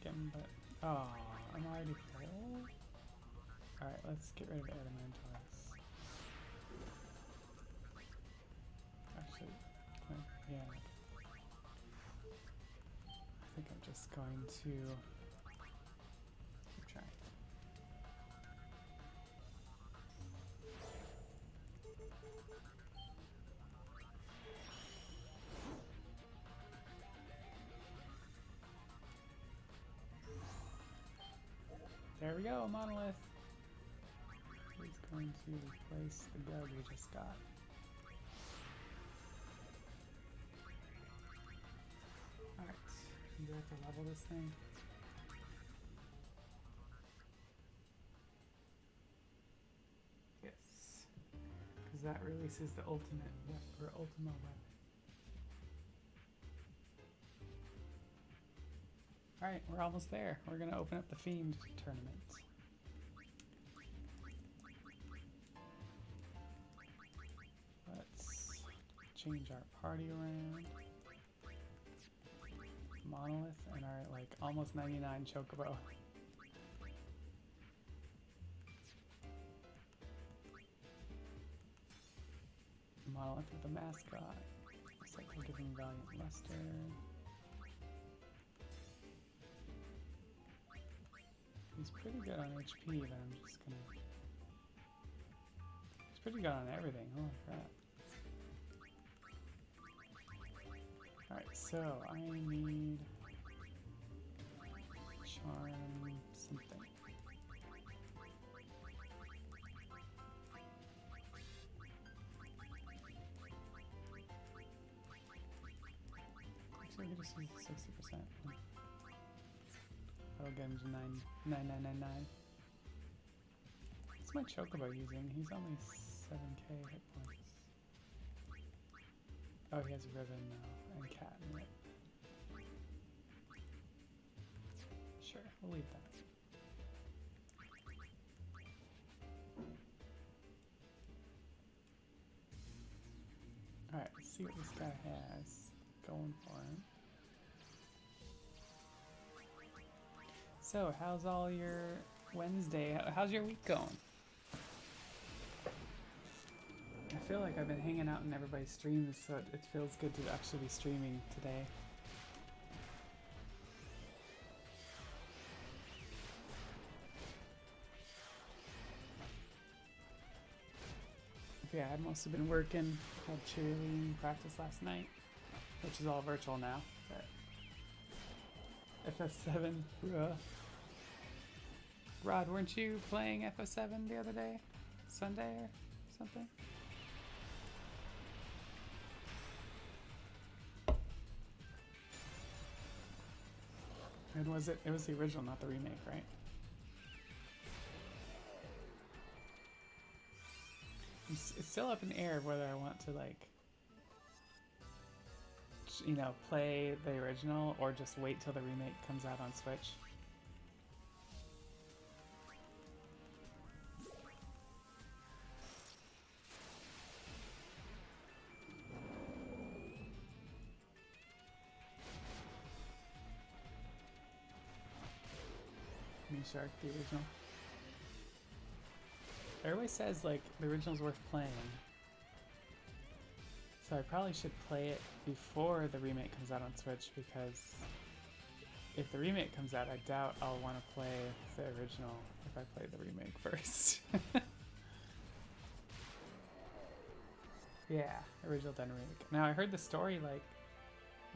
him, but oh, I'm already full. All right, let's get rid of Adamantars. Actually, yeah. I think I'm just going to keep trying. There we go, Monolith. He's going to replace the guard we just got. Alright, do I have to level this thing? Yes. Because that releases the ultimate or ultima weapon. Alright, we're almost there. We're going to open up the Fiend tournament. Let's change our party around. Monolith and our like almost 99 Chocobo. Monolith with a mascot. Looks like we're giving Valiant Luster. He's pretty good on HP, but I'm just gonna... He's pretty good on everything, holy crap. Alright, so I need... Charm something. Actually, I could just use 60%. That'll get him to 9999. What's my Chocobo using? He's only 7k hit points. Oh, he has a ribbon now and catnip. Sure, we'll leave that. Alright, let's see what this guy has going for him. So, how's all your Wednesday? How's your week going? I feel like I've been hanging out in everybody's streams, so it feels good to actually be streaming today. Yeah, I've mostly been working. Had cheerleading practice last night, which is all virtual now. But FF7, Rod, weren't you playing FF7 the other day? Sunday or something? And was it? It was the original, not the remake, right? It's still up in the air whether I want to, like, you know, play the original or just wait till the remake comes out on Switch. Shark, the original. Everybody says like the original's worth playing, so I probably should play it before the remake comes out on Switch, because if the remake comes out, I doubt I'll want to play the original if I play the remake first. Yeah, original then remake. Now I heard the story, like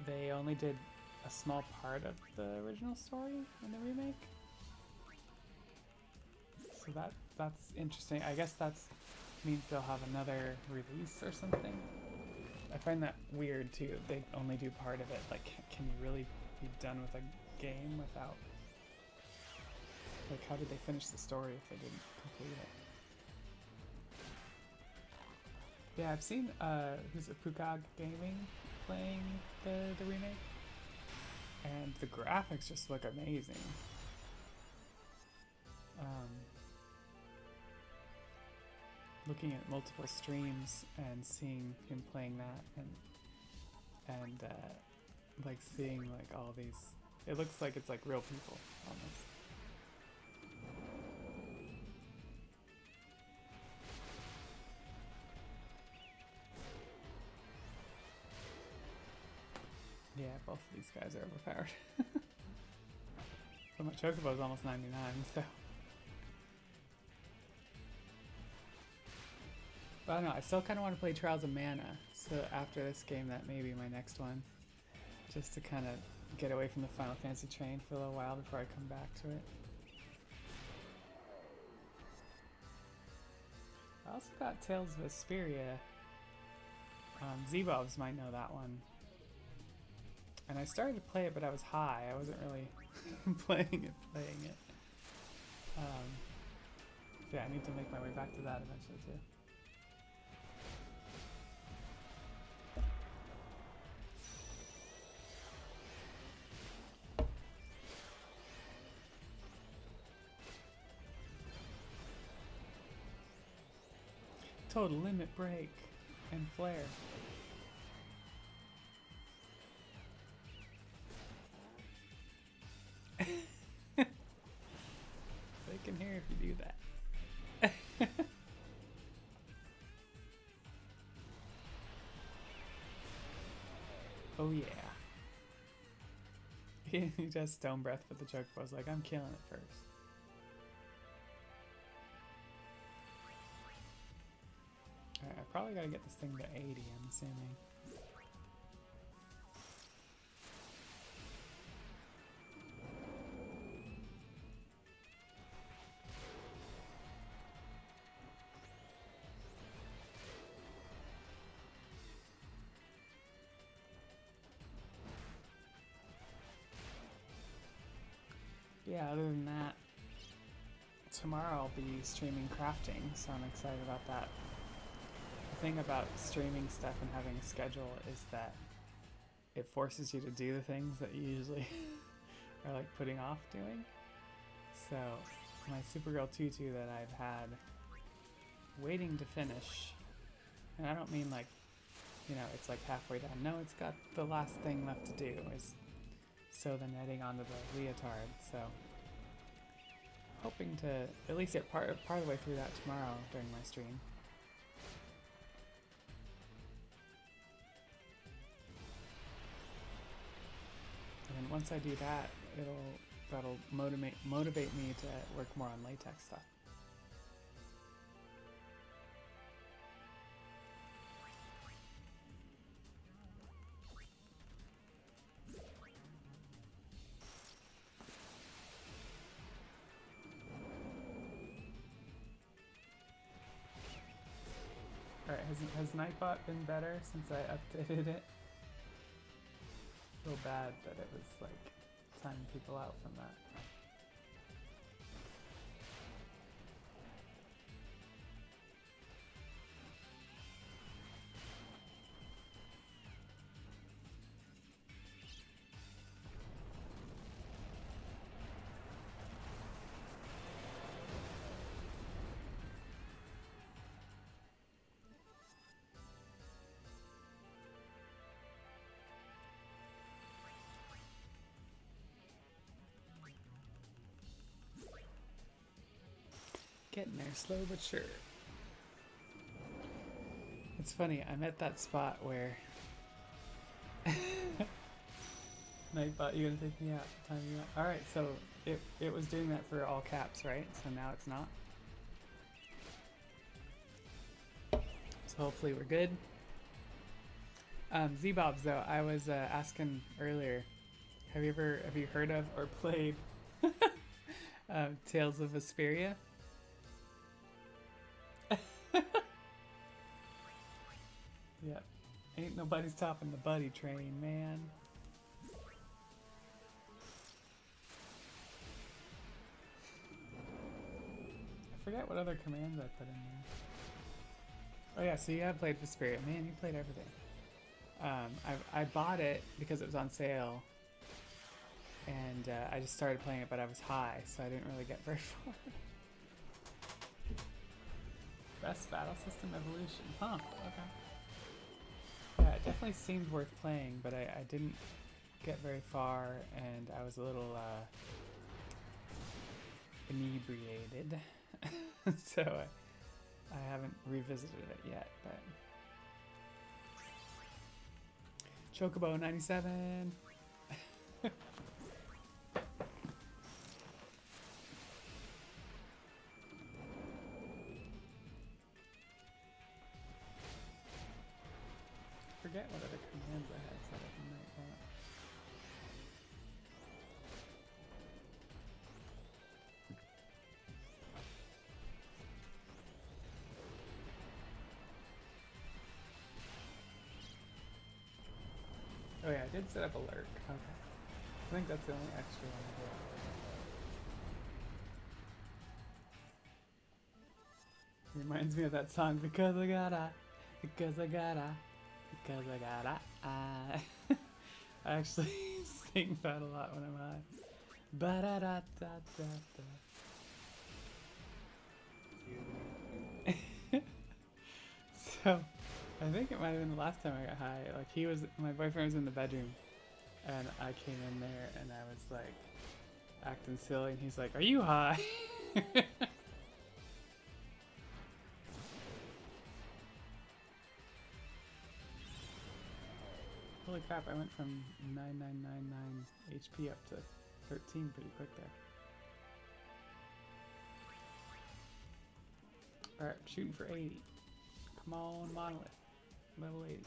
they only did a small part of the original story in the remake. So that's interesting. I guess that means they'll have another release or something. I find that weird too. They only do part of it. Like, can you really be done with a game without... Like, how did they finish the story if they didn't complete it? Yeah, I've seen, who's it, Pukag Gaming playing the remake. And the graphics just look amazing. Looking at multiple streams and seeing him playing that and like seeing like all these It looks like it's like real people almost. Yeah, both of these guys are overpowered. But my Chocobo is almost 99, so. But I don't know, I still kind of want to play Trials of Mana, so after this game that may be my next one. Just to kind of get away from the Final Fantasy train for a little while before I come back to it. I also got Tales of Vesperia. Z-Bobs might know that one. And I started to play it, but I was high. I wasn't really playing it. So yeah, I need to make my way back to that eventually too. Total Limit Break and Flare. They can hear if you do that. Oh yeah. He just Stone Breath with the Chocobo's like, I'm killing it first. Alright, I probably gotta get this thing to 80, I'm assuming. Yeah, other than that, tomorrow I'll be streaming crafting, so I'm excited about that. The thing about streaming stuff and having a schedule is that it forces you to do the things that you usually are like putting off doing. So my Supergirl tutu that I've had waiting to finish, and I don't mean like, you know, it's like halfway done. No, it's got the last thing left to do is sew the netting onto the leotard. So hoping to at least get part of the way through that tomorrow during my stream. And then once I do that, that'll motivate me to work more on latex stuff. Alright, has Nightbot been better since I updated it? I feel bad that it was like timing people out from that. Getting there, slow but sure. It's funny, I'm at that spot where Nightbot, you gonna take me out? Time you out. Alright, so it was doing that for all caps, right? So now it's not. So hopefully we're good. Z-Bobs though, I was asking earlier, have you heard of or played Tales of Vesperia? Yep. Ain't nobody's topping the buddy train, man. I forget what other commands I put in there. Oh yeah, so you have played Vesperia. Man, you played everything. I bought it because it was on sale. And I just started playing it, but I was high, so I didn't really get very far. Best battle system evolution. Huh, okay. Yeah, it definitely seemed worth playing, but I didn't get very far, and I was a little inebriated, so I haven't revisited it yet. But Chocobo 97. Forget what other commands I had set up in Nightbot. Oh yeah, I did set up a lurk. Okay. I think that's the only extra one I did. Reminds me of that song, because I gotta, because I gotta, because I gotta. I actually sing that a lot when I'm high. Ba da da da da da. So, I think it might have been the last time I got high. Like my boyfriend was in the bedroom, and I came in there, and I was like acting silly, and he's like, "Are you high?" Holy crap, I went from 9999 HP up to 13 pretty quick there. Alright, shooting for 80. Come on, Monolith. Level 80.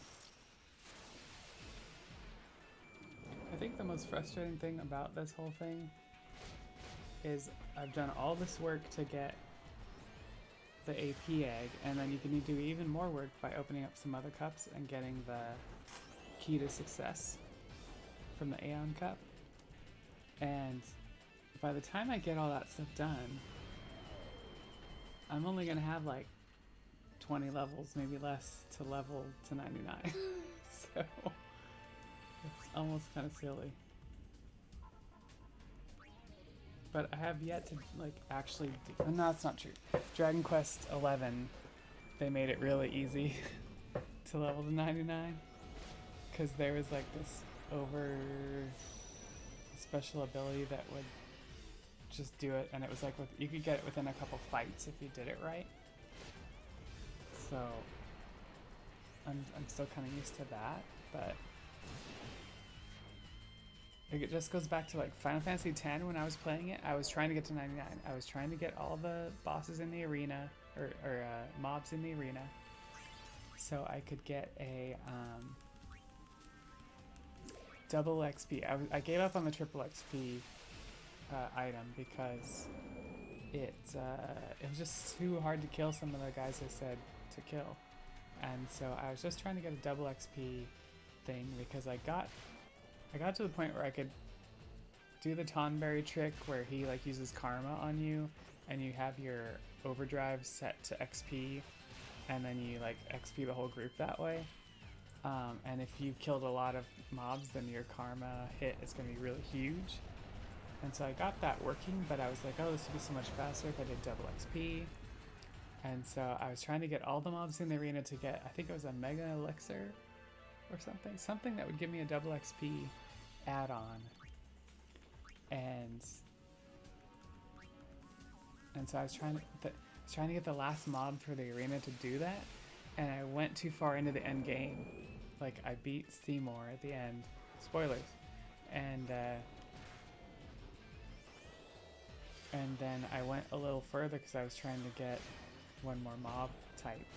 I think the most frustrating thing about this whole thing is I've done all this work to get the AP egg, and then you can do even more work by opening up some other cups and getting the key to success from the Aeon Cup. And by the time I get all that stuff done, I'm only gonna have like 20 levels, maybe less, to level to 99. So it's almost kind of silly. But I have yet to like actually do, no, that's not true. Dragon Quest 11, they made it really easy to level to 99. Because there was like this special ability that would just do it, and it was like you could get it within a couple fights if you did it right. So I'm still kind of used to that, but like, it just goes back to like Final Fantasy X when I was playing it. I was trying to get to 99. I was trying to get all the bosses in the arena or mobs in the arena, so I could get a double XP. I gave up on the triple XP item because it was just too hard to kill some of the guys I said to kill, and so I was just trying to get a double XP thing because I got to the point where I could do the Tonberry trick where he like uses karma on you, and you have your overdrive set to XP, and then you like XP the whole group that way. And if you killed a lot of mobs, then your karma hit is going to be really huge. And so I got that working, but I was like, oh, this would be so much faster if I did double XP. And so I was trying to get all the mobs in the arena to get, I think it was a Mega Elixir or something that would give me a double XP add-on. And so I was trying to get the last mob for the arena to do that, and I went too far into the end game. Like, I beat Seymour at the end. Spoilers. And then I went a little further because I was trying to get one more mob type.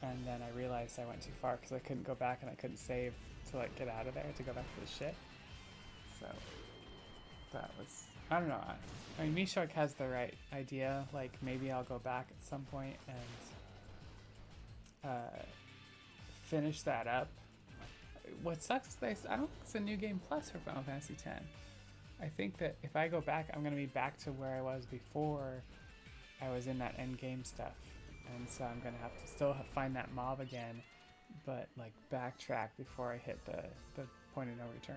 And then I realized I went too far because I couldn't go back and I couldn't save to like get out of there to go back to the ship. So that was, I don't know. I mean, Mishok has the right idea. Like, maybe I'll go back at some point and finish that up. What sucks is I don't think it's a new game plus for Final Fantasy X. I think that if I go back, I'm going to be back to where I was before I was in that end game stuff. And so I'm going to have to still find that mob again, but like backtrack before I hit the point of no return.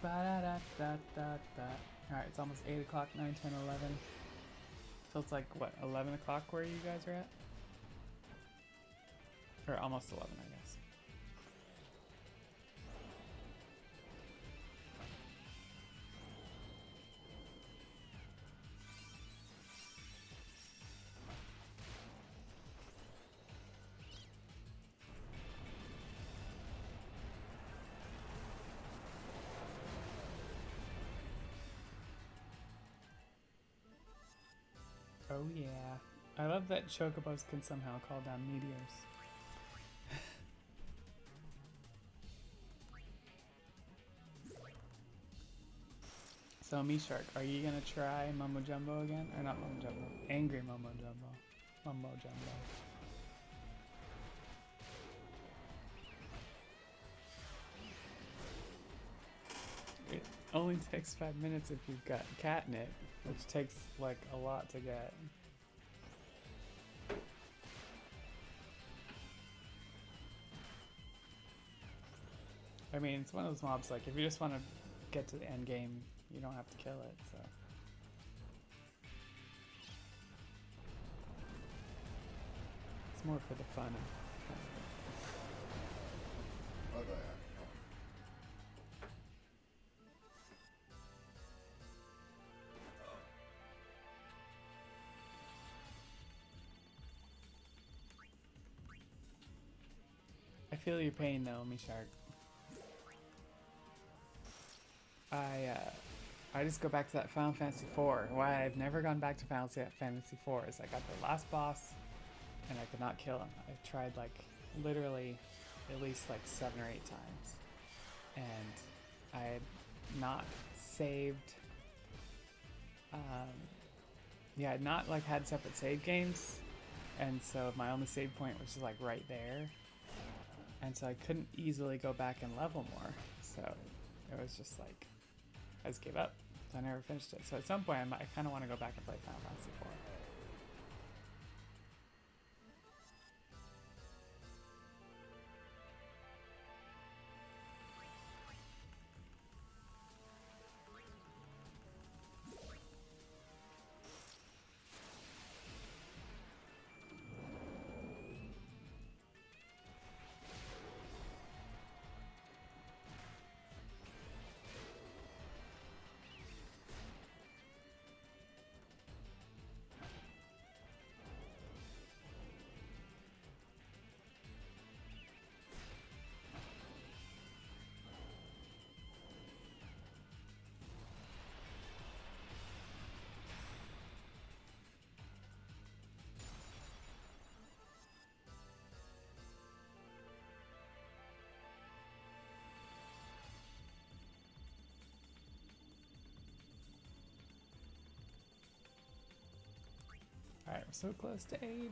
Ba-da-da-da-da-da. Alright, it's almost 8 o'clock, 9, 10, 11. So it's like, what, 11 o'clock where you guys are at? Or almost 11, I guess. Oh yeah. I love that chocobos can somehow call down meteors. So Mishark, are you gonna try Mumbo Jumbo again? Or not Mumbo Jumbo, Angry Mumbo Jumbo. Mumbo Jumbo. It only takes 5 minutes if you've got catnip, which takes like a lot to get. I mean, it's one of those mobs, like, if you just want to get to the end game, you don't have to kill it, so. It's more for the fun of I feel your pain though, Mishark. I just go back to that Final Fantasy IV. Why I've never gone back to Final Fantasy IV is I got the last boss and I could not kill him. I tried like literally at least like 7 or 8 times. And I had not saved, yeah, I'd not like had separate save games. And so my only save point was just like right there. And so I couldn't easily go back and level more. So it was just like, I just gave up. So I never finished it. So at some point I kind of want to go back and play Final Fantasy IV. Alright, we're so close to 80.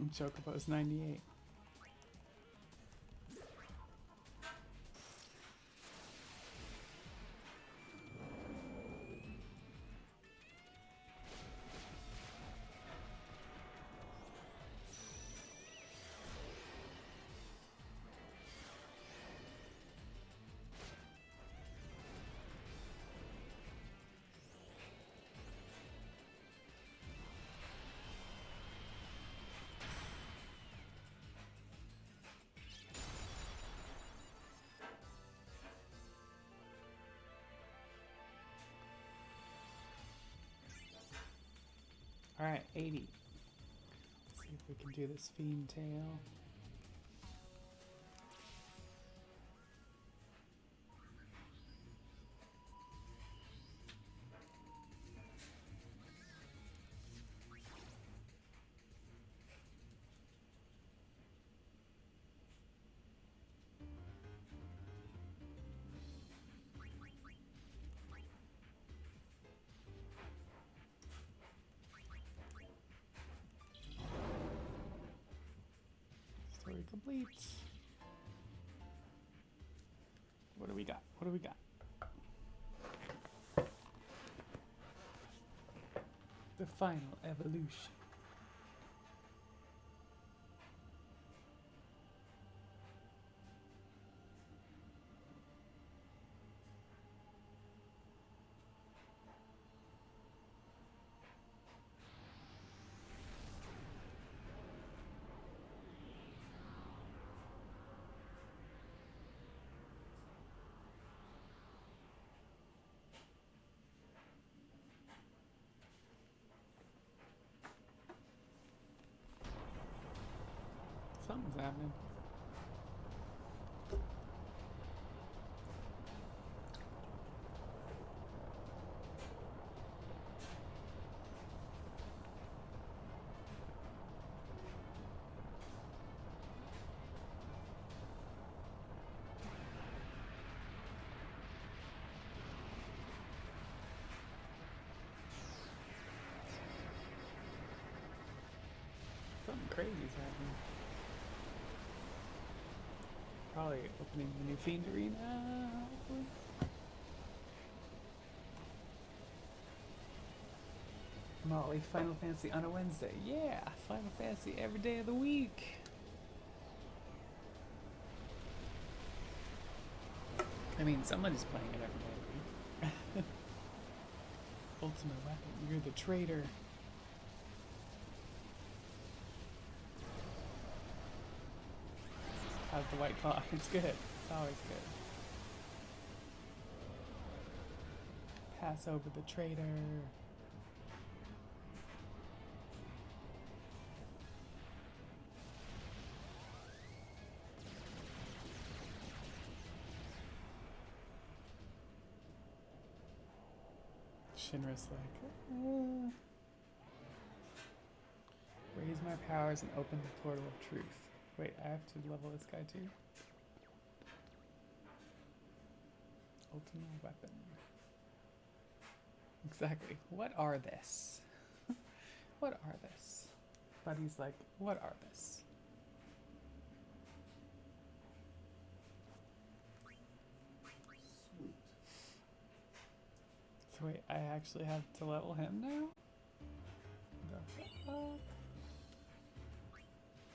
Chocobo's 98. Alright, 80. Let's see if we can do this fiend tail. Story complete. What do we got? What do we got? The final evolution. Something's happening. Something crazy is happening. Probably opening the new Fiend Arena, hopefully. Molly, Final Fantasy on a Wednesday. Yeah, Final Fantasy every day of the week. I mean, somebody's playing it every day of the week. Ultimate weapon, you're the traitor. How's the white claw? It's good. It's always good. Pass over the traitor. Shinra's like, raise my powers and open the portal of truth. Wait, I have to level this guy too? Ultimate weapon. Exactly. What are this? What are this? Buddy's like, what are this? Sweet. So wait, I actually have to level him now? The fuck?